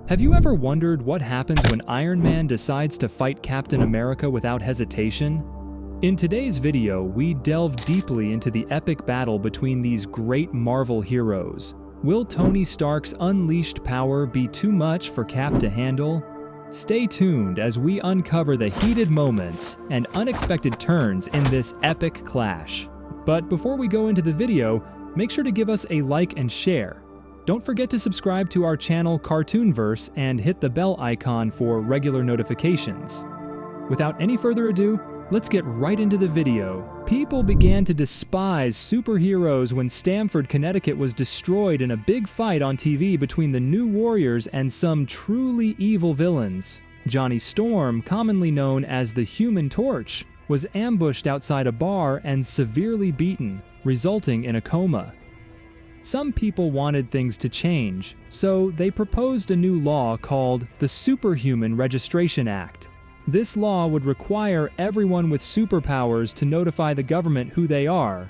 Have you ever wondered what happens when Iron Man decides to fight Captain America without hesitation? In today's video, we delve deeply into the epic battle between these great Marvel heroes. Will Tony Stark's unleashed power be too much for Cap to handle? Stay tuned as we uncover the heated moments and unexpected turns in this epic clash. But before we go into the video, make sure to give us a like and share. Don't forget to subscribe to our channel Cartoonverse and hit the bell icon for regular notifications. Without any further ado, let's get right into the video. People began to despise superheroes when Stamford, Connecticut was destroyed in a big fight on TV between the New Warriors and some truly evil villains. Johnny Storm, commonly known as the Human Torch, was ambushed outside a bar and severely beaten, resulting in a coma. Some people wanted things to change, so they proposed a new law called the Superhuman Registration Act. This law would require everyone with superpowers to notify the government who they are,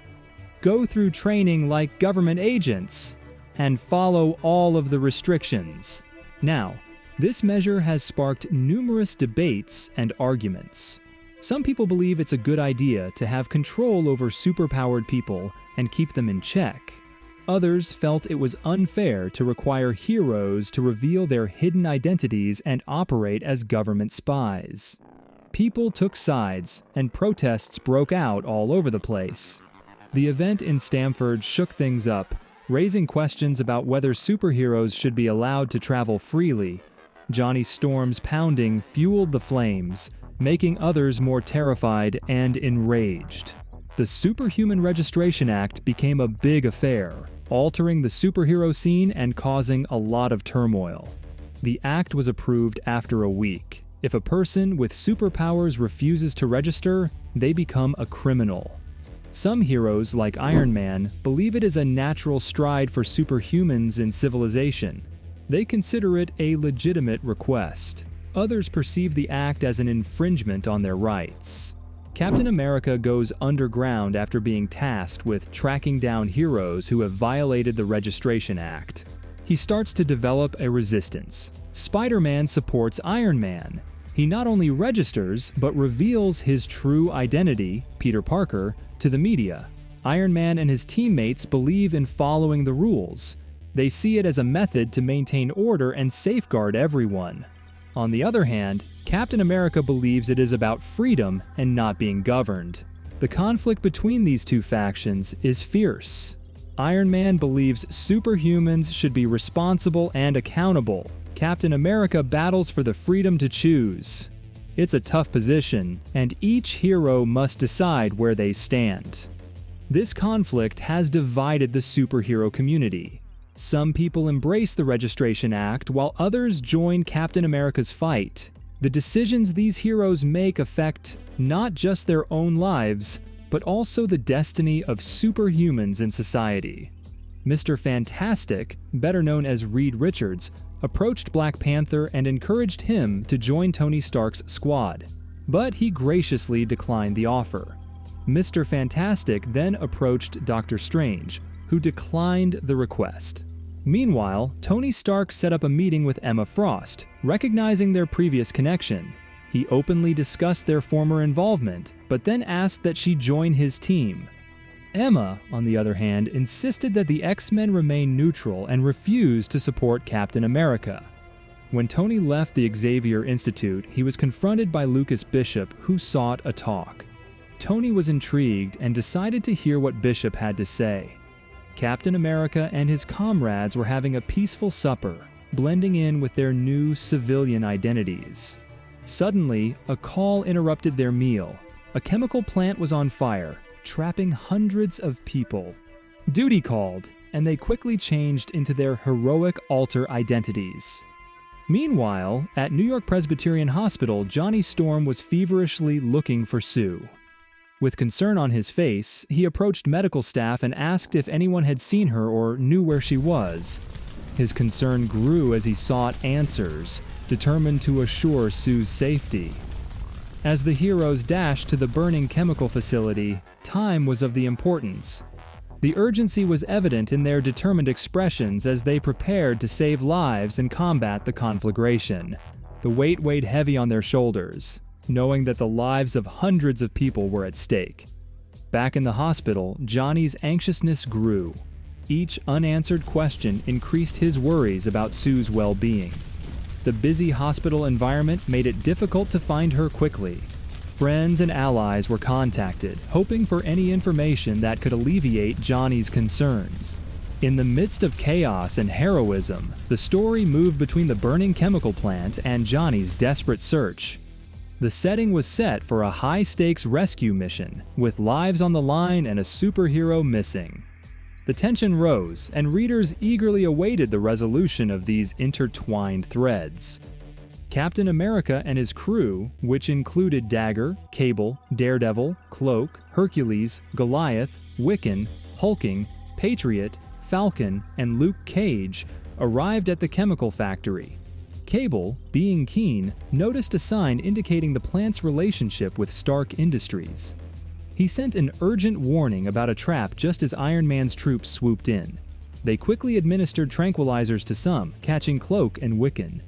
go through training like government agents, and follow all of the restrictions. Now, this measure has sparked numerous debates and arguments. Some people believe it's a good idea to have control over superpowered people and keep them in check. Others felt it was unfair to require heroes to reveal their hidden identities and operate as government spies. People took sides, and protests broke out all over the place. The event in Stamford shook things up, raising questions about whether superheroes should be allowed to travel freely. Johnny Storm's pounding fueled the flames, making others more terrified and enraged. The Superhuman Registration Act became a big affair, altering the superhero scene and causing a lot of turmoil. The act was approved after a week. If a person with superpowers refuses to register, they become a criminal. Some heroes, like Iron Man, believe it is a natural stride for superhumans in civilization. They consider it a legitimate request. Others perceive the act as an infringement on their rights. Captain America goes underground after being tasked with tracking down heroes who have violated the Registration Act. He starts to develop a resistance. Spiderman supports Iron Man. He not only registers, but reveals his true identity, Peter Parker, to the media. Iron Man and his teammates believe in following the rules. They see it as a method to maintain order and safeguard everyone. On the other hand, Captain America believes it is about freedom and not being governed. The conflict between these two factions is fierce. Iron Man believes superhumans should be responsible and accountable. Captain America battles for the freedom to choose. It's a tough position, and each hero must decide where they stand. This conflict has divided the superhero community. Some people embrace the Registration Act, while others join Captain America's fight. The decisions these heroes make affect not just their own lives, but also the destiny of superhumans in society. Mr. Fantastic, better known as Reed Richards, approached Black Panther and encouraged him to join Tony Stark's squad, but he graciously declined the offer. Mr. Fantastic then approached Dr. Strange, who declined the request. Meanwhile, Tony Stark set up a meeting with Emma Frost, recognizing their previous connection. He openly discussed their former involvement, but then asked that she join his team. Emma, on the other hand, insisted that the X-Men remain neutral and refused to support Captain America. When Tony left the Xavier Institute, he was confronted by Lucas Bishop, who sought a talk. Tony was intrigued and decided to hear what Bishop had to say. Captain America and his comrades were having a peaceful supper, blending in with their new civilian identities. Suddenly, a call interrupted their meal. A chemical plant was on fire, trapping hundreds of people. Duty called, and they quickly changed into their heroic alter identities. Meanwhile, at New York Presbyterian Hospital, Johnny Storm was feverishly looking for Sue. With concern on his face, he approached medical staff and asked if anyone had seen her or knew where she was. His concern grew as he sought answers, determined to assure Sue's safety. As the heroes dashed to the burning chemical facility, time was of the importance. The urgency was evident in their determined expressions as they prepared to save lives and combat the conflagration. The weight weighed heavy on their shoulders, knowing that the lives of hundreds of people were at stake. Back in the hospital, Johnny's anxiousness grew. Each unanswered question increased his worries about Sue's well-being. The busy hospital environment made it difficult to find her quickly. Friends and allies were contacted, hoping for any information that could alleviate Johnny's concerns. In the midst of chaos and heroism, the story moved between the burning chemical plant and Johnny's desperate search. The setting was set for a high-stakes rescue mission, with lives on the line and a superhero missing. The tension rose, and readers eagerly awaited the resolution of these intertwined threads. Captain America and his crew, which included Dagger, Cable, Daredevil, Cloak, Hercules, Goliath, Wiccan, Hulking, Patriot, Falcon, and Luke Cage, arrived at the chemical factory. Cable, being keen, noticed a sign indicating the plant's relationship with Stark Industries. He sent an urgent warning about a trap just as Iron Man's troops swooped in. They quickly administered tranquilizers to some, catching Cloak and Wiccan.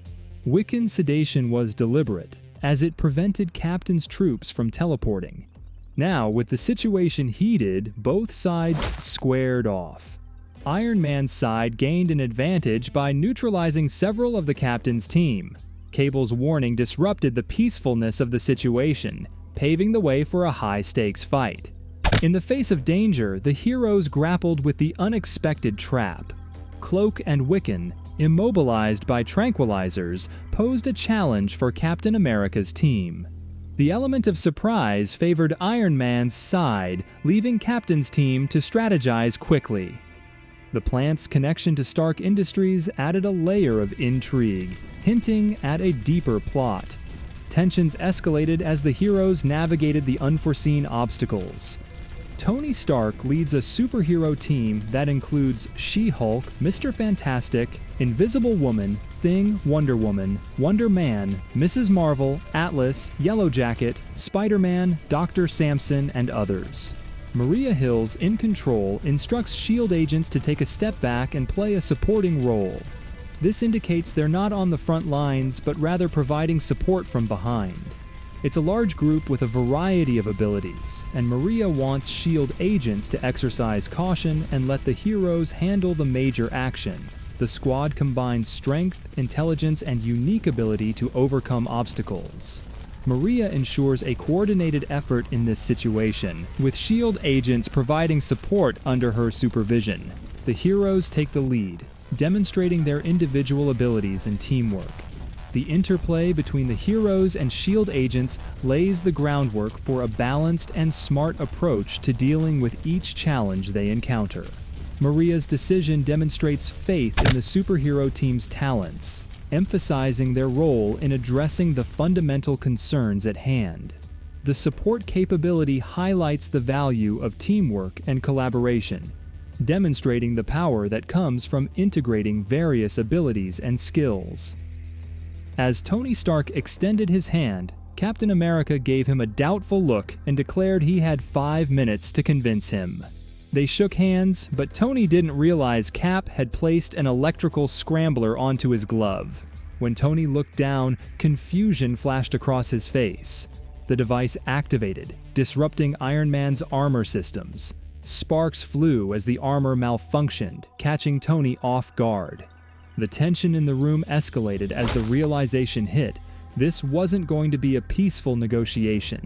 Wiccan's sedation was deliberate, as it prevented Captain's troops from teleporting. Now, with the situation heated, both sides squared off. Iron Man's side gained an advantage by neutralizing several of the Captain's team. Cable's warning disrupted the peacefulness of the situation, paving the way for a high-stakes fight. In the face of danger, the heroes grappled with the unexpected trap. Cloak and Wiccan, immobilized by tranquilizers, posed a challenge for Captain America's team. The element of surprise favored Iron Man's side, leaving Captain's team to strategize quickly. The plant's connection to Stark Industries added a layer of intrigue, hinting at a deeper plot. Tensions escalated as the heroes navigated the unforeseen obstacles. Tony Stark leads a superhero team that includes She-Hulk, Mr. Fantastic, Invisible Woman, Thing, Wonder Woman, Wonder Man, Mrs. Marvel, Atlas, Yellow Jacket, Spider-Man, Dr. Samson, and others. Maria Hill's In Control instructs S.H.I.E.L.D. agents to take a step back and play a supporting role. This indicates they're not on the front lines, but rather providing support from behind. It's a large group with a variety of abilities, and Maria wants S.H.I.E.L.D. agents to exercise caution and let the heroes handle the major action. The squad combines strength, intelligence, and unique ability to overcome obstacles. Maria ensures a coordinated effort in this situation, with S.H.I.E.L.D. agents providing support under her supervision. The heroes take the lead, demonstrating their individual abilities and teamwork. The interplay between the heroes and S.H.I.E.L.D. agents lays the groundwork for a balanced and smart approach to dealing with each challenge they encounter. Maria's decision demonstrates faith in the superhero team's talents, emphasizing their role in addressing the fundamental concerns at hand. The support capability highlights the value of teamwork and collaboration, demonstrating the power that comes from integrating various abilities and skills. As Tony Stark extended his hand, Captain America gave him a doubtful look and declared he had 5 minutes to convince him. They shook hands, but Tony didn't realize Cap had placed an electrical scrambler onto his glove. When Tony looked down, confusion flashed across his face. The device activated, disrupting Iron Man's armor systems. Sparks flew as the armor malfunctioned, catching Tony off guard. The tension in the room escalated as the realization hit. This wasn't going to be a peaceful negotiation.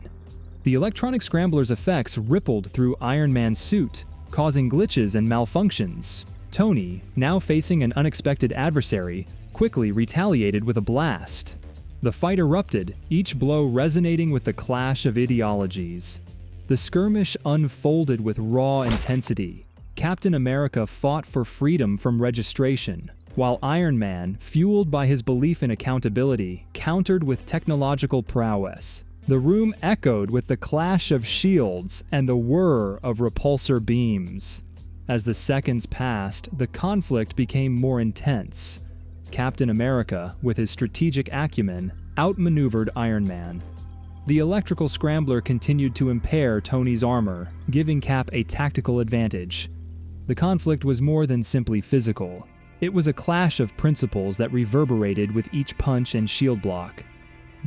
The electronic scrambler's effects rippled through Iron Man's suit, causing glitches and malfunctions. Tony, now facing an unexpected adversary, quickly retaliated with a blast. The fight erupted, each blow resonating with the clash of ideologies. The skirmish unfolded with raw intensity. Captain America fought for freedom from registration, while Iron Man, fueled by his belief in accountability, countered with technological prowess. The room echoed with the clash of shields and the whir of repulsor beams. As the seconds passed, the conflict became more intense. Captain America, with his strategic acumen, outmaneuvered Iron Man. The electrical scrambler continued to impair Tony's armor, giving Cap a tactical advantage. The conflict was more than simply physical. It was a clash of principles that reverberated with each punch and shield block.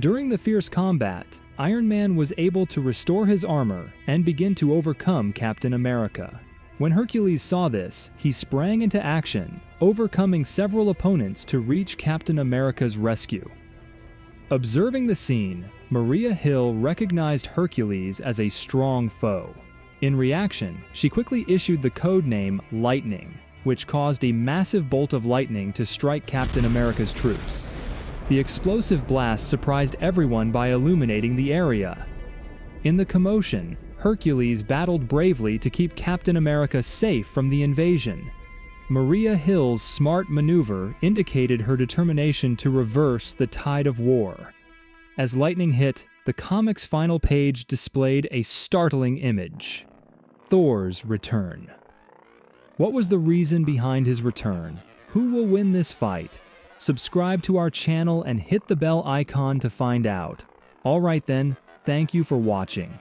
During the fierce combat, Iron Man was able to restore his armor and begin to overcome Captain America. When Hercules saw this, he sprang into action, overcoming several opponents to reach Captain America's rescue. Observing the scene, Maria Hill recognized Hercules as a strong foe. In reaction, she quickly issued the code name Lightning, which caused a massive bolt of lightning to strike Captain America's troops. The explosive blast surprised everyone by illuminating the area. In the commotion, Hercules battled bravely to keep Captain America safe from the invasion. Maria Hill's smart maneuver indicated her determination to reverse the tide of war. As lightning hit, the comic's final page displayed a startling image: Thor's return. What was the reason behind his return? Who will win this fight? Subscribe to our channel and hit the bell icon to find out. Alright then, thank you for watching.